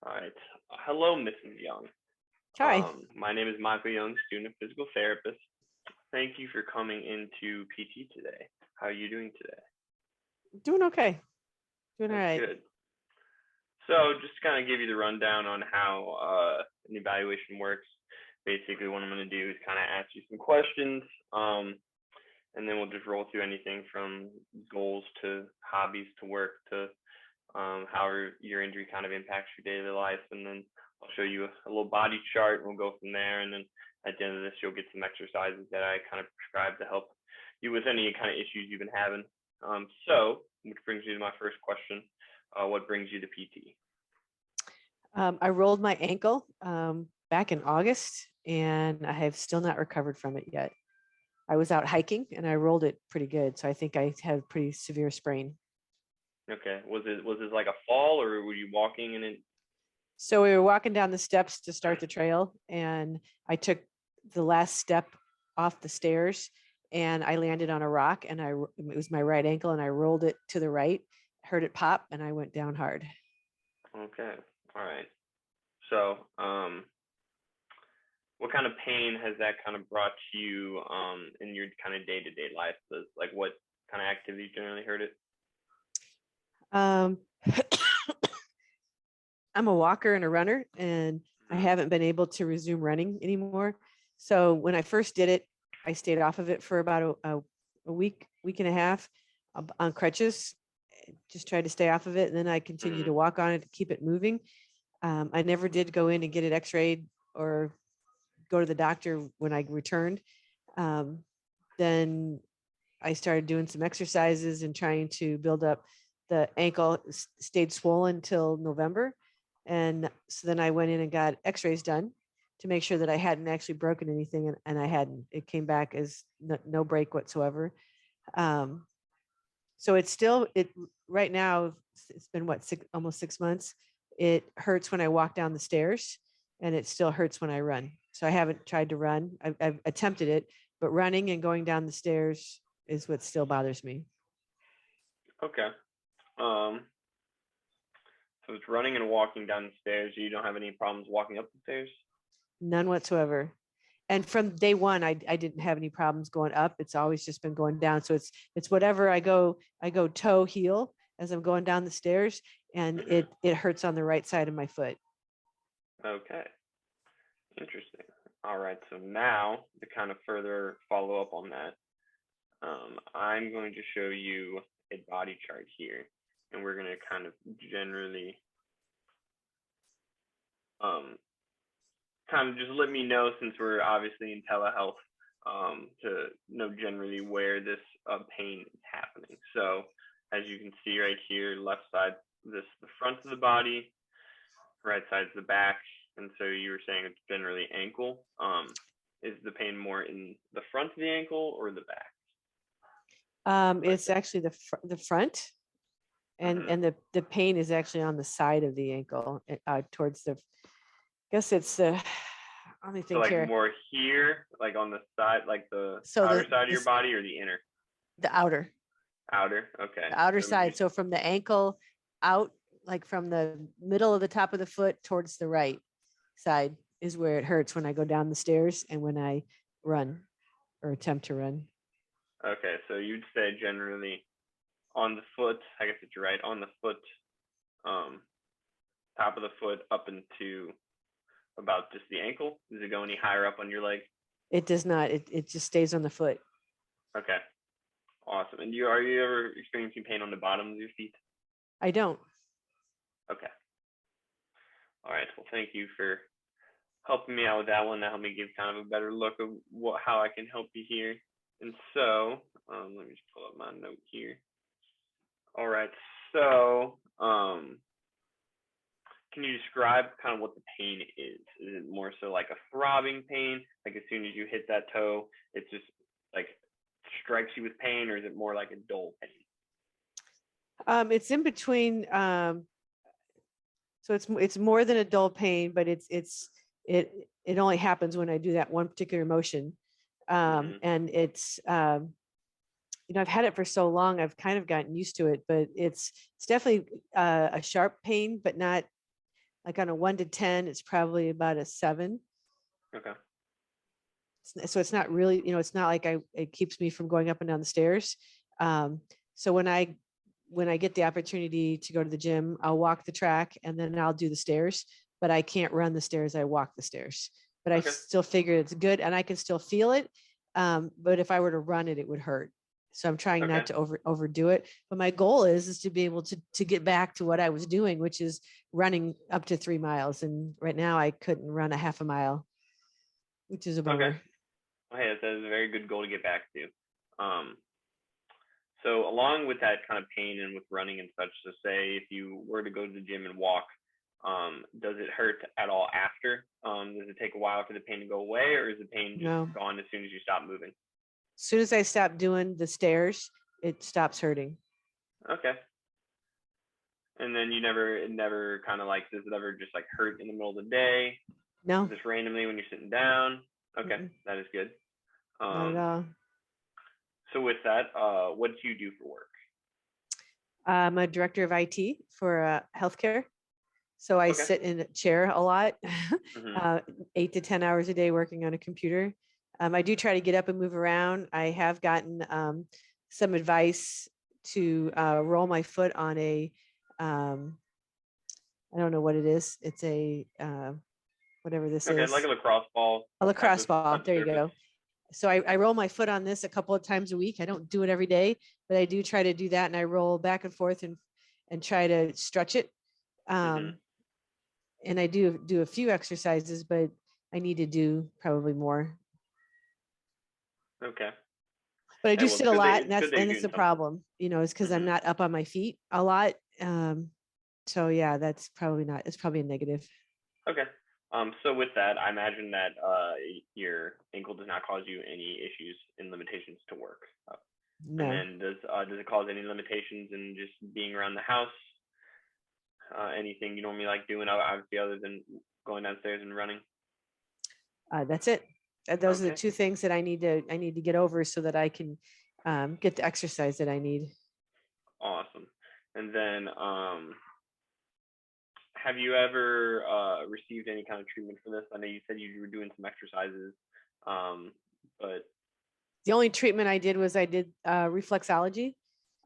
All right. Hello, Mrs. Young. Hi, My name is Michael Young, student of physical therapist. Thank you for coming into PT today. How are you doing today? doing okay. Doing all That's right. good. So, just to kind of give you the rundown on how an evaluation works. Basically, what I'm going to do is kind of ask you some questions, and then we'll just roll through anything from goals to hobbies to work to how your injury kind of impacts your daily life, and then I'll show you a little body chart, and we'll go from there. And then at the end of this, you'll get some exercises that I kind of prescribe to help you with any kind of issues you've been having. Which brings me to my first question: what brings you to PT? I rolled my ankle back in August, and I have still not recovered from it yet. I was out hiking and I rolled it pretty good, so I think I had a pretty severe sprain. Okay, was it like a fall, or were you walking and it? So we were walking down the steps to start the trail, and I took the last step off the stairs, and I landed on a rock, and it was my right ankle, and I rolled it to the right, heard it pop, and I went down hard. Okay, all right. So, what kind of pain has that kind of brought to you in your kind of day-to-day life? Like what kind of activities generally hurt it? Um, I'm a walker and a runner, and I Mm-hmm. haven't been able to resume running anymore. So when I first did it, I stayed off of it for about a week and a half on crutches, just tried to stay off of it. And then I continued Mm-hmm. to walk on it to keep it moving. I never did go in and get it x-rayed or go to the doctor when I returned. Um, then I started doing some exercises and trying to build up the ankle. Stayed swollen till November. And so then I went in and got x-rays done to make sure that I hadn't actually broken anything. And I hadn't. It came back as no break whatsoever. Um, so it's still, it right now, it's been what, almost 6 months. It hurts when I walk down the stairs, and it still hurts when I run. So I haven't tried to run. I've attempted it, but running and going down the stairs is what still bothers me. Okay. Um, so it's running and walking down the stairs. You don't have any problems walking up the stairs? None whatsoever. And from day one, I didn't have any problems going up. It's always just been going down. So it's whatever I go toe heel as I'm going down the stairs, and Mm-hmm. it hurts on the right side of my foot. Okay. Interesting. All right. So now to kind of further follow up on that, I'm going to show you a body chart here, and we're going to kind of generally um, kind of just let me know, since we're obviously in telehealth, to know generally where this pain is happening. So as you can see right here, left side, this the front of the body, right side is the back. And so you were saying it's generally ankle. Is the pain more in the front of the ankle or the back? Right It's actually the front, there. Mm-hmm. and the pain is actually on the side of the ankle, towards the. I guess it's the. Let me So think like here. more here, like on the side, like the So outer side of your this body, or the inner? the outer Outer. Okay. the outer So would you? side. So from the ankle out, like from the middle of the top of the foot towards the right side, is where it hurts when I go down the stairs and when I run or attempt to run. Okay. So you'd say generally on the foot. I guess it's right on the foot, um, top of the foot up into about just the ankle. Does it go any higher up on your leg? It does not. It just stays on the foot. Okay. Awesome. And are you ever experiencing pain on the bottom of your feet? I don't. Okay. All right. Well, thank you for helping me out with that one. That helped me give kind of a better look of how I can help you here. And so, let me just pull up my note here. All right. So, can you describe kind of what the pain is? Is it more so like a throbbing pain, like as soon as you hit that toe, it just like strikes you with pain, or is it more like a dull pain? It's in between. So it's more than a dull pain, but it only happens when I do that one particular motion. Mm-hmm. And it's I've had it for so long, I've kind of gotten used to it, but it's definitely a sharp pain, but not Like on a 1 to 10, it's probably about a 7. Okay. So it's not really, it's not like it keeps me from going up and down the stairs. So when I get the opportunity to go to the gym, I'll walk the track and then I'll do the stairs, but I can't run the stairs. I walk the stairs, but I Okay. still figure it's good and I can still feel it. But if I were to run it, it would hurt. So I'm trying Okay. not to overdo it. But my goal is to be able to get back to what I was doing, which is running up to 3 miles. And right now I couldn't run a half a mile, which is a Okay. bummer. Well, hey, that is a very good goal to get back to. So along with that kind of pain and with running and such, so say if you were to go to the gym and walk, does it hurt at all after? Does it take a while for the pain to go away, or is the pain just No. gone as soon as you stop moving? As soon as I stop doing the stairs, it stops hurting. Okay. And then it never kind of like, does it ever just like hurt in the middle of the day, No, just randomly when you're sitting down? Okay, Mm-mm. that is good. Not at all. So with that, what do you do for work? I'm a director of IT for healthcare. So I Okay. sit in a chair a lot, Hmm. 8 to 10 hours a day working on a computer. I do try to get up and move around. I have gotten some advice to roll my foot on um, I don't know what it is. It's a whatever this Okay, like is, a lacrosse ball a type lacrosse of ball. There you surface. go. So I roll my foot on this a couple of times a week. I don't do it every day, but I do try to do that. And I roll back and forth and try to stretch it. Hmm. And I do a few exercises, but I need to do probably more. Okay. But I Hey, do well, sit a lot, and it's good that you're that's doing the something. problem, is because I'm Hmm. not up on my feet a lot. So yeah, that's probably not. It's probably a negative. Okay. So with that, I imagine that your ankle does not cause you any issues and limitations to work. And No. then does it cause any limitations in just being around the house? Anything you normally like doing, obviously, other than going downstairs and running? That's it. Those are the Okay, two things that I need to get over so that I can get the exercise that I need. awesome. And then, have you ever received any kind of treatment for this? I know you said you were doing some exercises, but The only treatment I did was I did reflexology.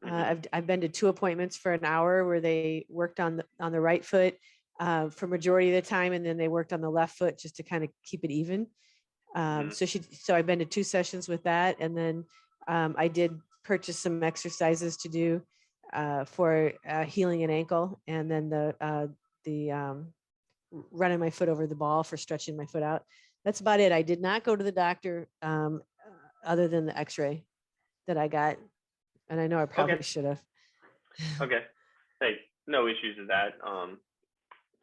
mhm, I've been to 2 appointments for an hour where they worked on the right foot for majority of the time, and then they worked on the left foot just to kind of keep it even. mhm, So I've been to 2 sessions with that, and then I did purchase some exercises to do for healing an ankle, and then the running my foot over the ball for stretching my foot out. That's about it. I did not go to the doctor other than the X-ray that I got, and I know I okay, probably should have. okay. Hey, no issues with that.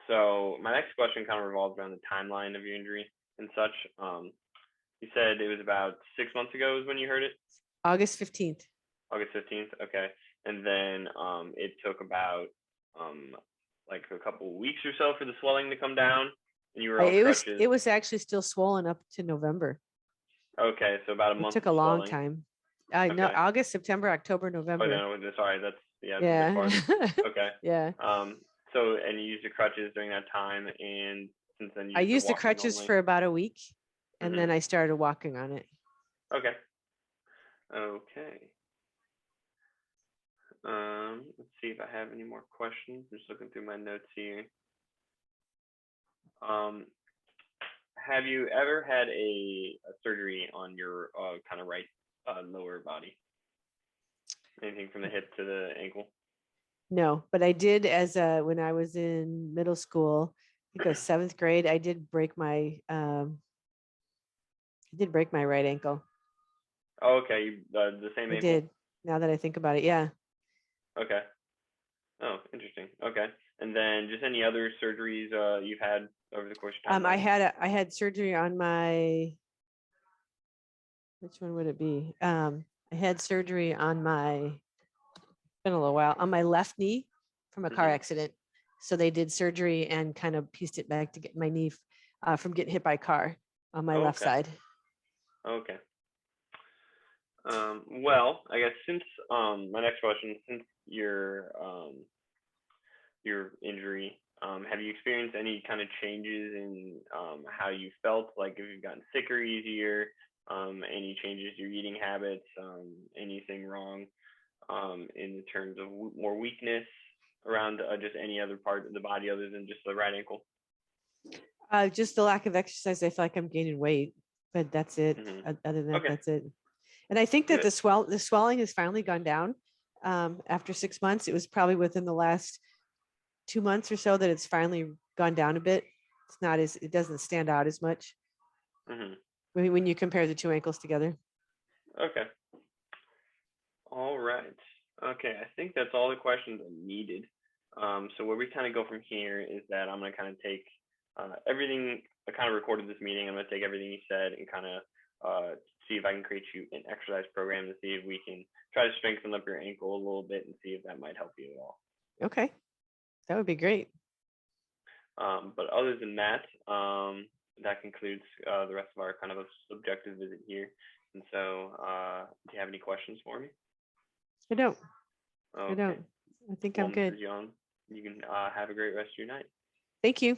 So my next question kind of revolves around the timeline of your injury and such. You said it was about 6 months ago is when you heard it, August 15th. August 15th. Okay, and then it took about um, like a couple of weeks or so for the swelling to come down, and you were on It was crutches. it was actually still swollen up to November. Okay, so about a It month took of a long swelling. time. I know Okay. August, September, October, Oh November. no, sorry, that's yeah, it's a bit Yeah. farther. Okay. Yeah. Um, so and you used your crutches during that time, and since then I you've just been used the walking crutches normally. for about a week, and Mhm. then I started walking on it. Okay. Okay. Let's see if I have any more questions. I'm just looking through my notes here. Um, have you ever had a surgery on your kind of right lower body? Anything from the hip to the ankle? No, but I did when I was in middle school, I think it was 7th grade, I did break my right ankle. Oh, okay. The same I ankle. did. Now that I think about it, yeah. Okay. Oh, interesting. Okay. And then just any other surgeries you've had over the course of time, I like had surgery on my, which one would it be? I had surgery on it's been a little while, on my left knee from a car hmm. accident. So they did surgery and kind of pieced it back to get my knee from getting hit by a car on my Oh, left okay. side. Okay. Well, I guess since my next question, since your injury, Have you experienced any kind of changes in how you felt? Like if you've gotten sicker easier, any changes to your eating habits, anything wrong in terms of more weakness around just any other part of the body other than just the right ankle? Just the lack of exercise. I feel like I'm gaining weight, but that's it. Hmm. Other than that, Okay, that's it. And I think that good. the swelling has finally gone down. After 6 months, it was probably within the last 2 months or so that it's finally gone down a bit. It's not as, it doesn't stand out as much Hmm. when you compare the two ankles together. Okay. All right. Okay, I think that's all the questions I needed. So where we kind of go from here is that I'm gonna kind of take everything. I kind of recorded this meeting. I'm gonna take everything you said and kind of see if I can create you an exercise program to see if we can try to strengthen up your ankle a little bit and see if that might help you at all. Okay, that would be great. But other than that, that concludes the rest of our kind of a subjective visit here. And so, do you have any questions for me? I don't. I Okay. don't. I think Well, I'm good. Mrs. Young, you can have a great rest of your night. Thank you.